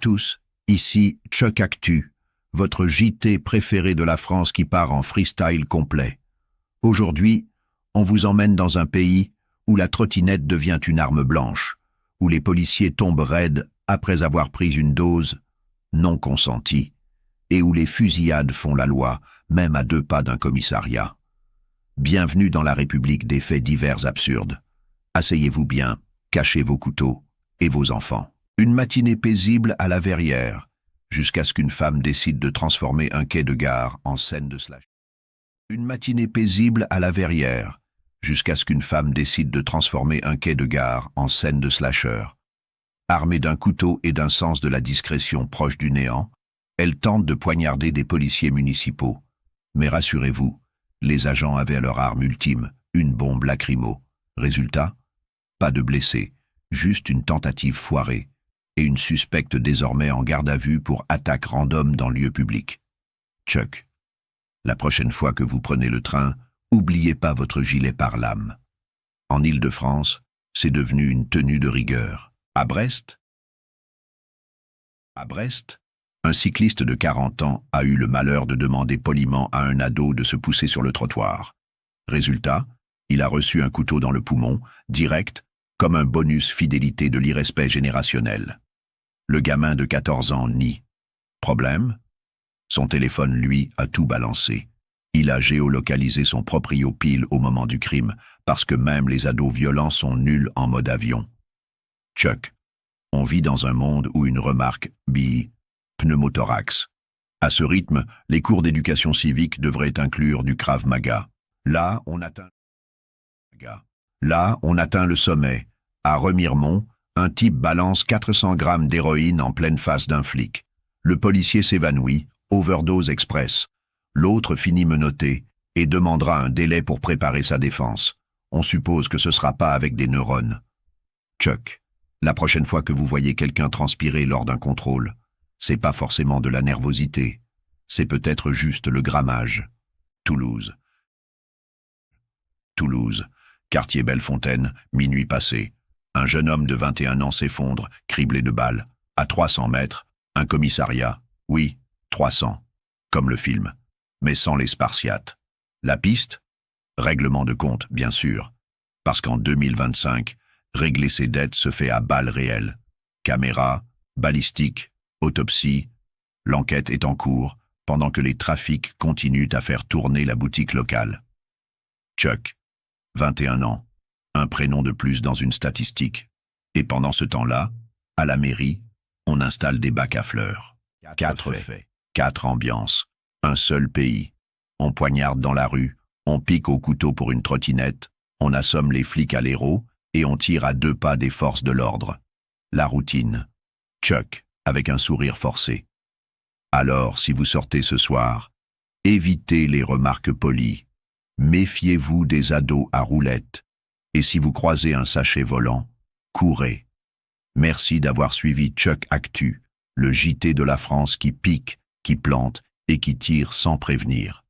tous, ici Chuck Actu, votre JT préféré de la France qui part en freestyle complet. Aujourd'hui, on vous emmène dans un pays où la trottinette devient une arme blanche, où les policiers tombent raides après avoir pris une dose non consentie, et où les fusillades font la loi, même à 2 pas d'un commissariat. Bienvenue dans la République des faits divers absurdes. Asseyez-vous bien, cachez vos couteaux et vos enfants. Une matinée paisible à la Verrière, jusqu'à ce qu'une femme décide de transformer un quai de gare en scène de slash. Une matinée paisible à la Verrière, jusqu'à ce qu'une femme décide de transformer un quai de gare en scène de slasher. Armée d'un couteau et d'un sens de la discrétion proche du néant, elle tente de poignarder des policiers municipaux. Mais rassurez-vous, les agents avaient leur arme ultime, une bombe lacrymo. Résultat, pas de blessés, juste une tentative foirée, et une suspecte désormais en garde à vue pour attaque random dans lieu public. Chuck, la prochaine fois que vous prenez le train, oubliez pas votre gilet pare-lame. En Île-de-France, c'est devenu une tenue de rigueur. À Brest, un cycliste de 40 ans a eu le malheur de demander poliment à un ado de se pousser sur le trottoir. Résultat, il a reçu un couteau dans le poumon, direct, comme un bonus fidélité de l'irrespect générationnel. Le gamin de 14 ans nie. Problème? Son téléphone, lui, a tout balancé. Il a géolocalisé son proprio pile au moment du crime, parce que même les ados violents sont nuls en mode avion. Chuck, on vit dans un monde où une remarque pneumothorax. À ce rythme, les cours d'éducation civique devraient inclure du Krav Maga. Là, on atteint le sommet. À Remiremont, un type balance 400 grammes d'héroïne en pleine face d'un flic. Le policier s'évanouit, overdose express. L'autre finit menotté et demandera un délai pour préparer sa défense. On suppose que ce sera pas avec des neurones. Chuck, la prochaine fois que vous voyez quelqu'un transpirer lors d'un contrôle, c'est pas forcément de la nervosité, c'est peut-être juste le grammage. Toulouse, quartier Bellefontaine, minuit passé. Un jeune homme de 21 ans s'effondre, criblé de balles. À 300 mètres, un commissariat. Oui, 300. Comme le film. Mais sans les Spartiates. La piste? Règlement de compte, bien sûr. Parce qu'en 2025, régler ses dettes se fait à balles réelles. Caméra, balistique, autopsie. L'enquête est en cours, pendant que les trafics continuent à faire tourner la boutique locale. Chuck, 21 ans. Un prénom de plus dans une statistique. Et pendant ce temps-là, à la mairie, on installe des bacs à fleurs. 4 faits, 4 ambiances, un seul pays. On poignarde dans la rue, on pique au couteau pour une trottinette, on assomme les flics à l'héros et on tire à 2 pas des forces de l'ordre. La routine. Chuck, avec un sourire forcé. Alors, si vous sortez ce soir, évitez les remarques polies. Méfiez-vous des ados à roulettes. Et si vous croisez un sachet volant, courez. Merci d'avoir suivi Chuck Actu, le JT de la France qui pique, qui plante et qui tire sans prévenir.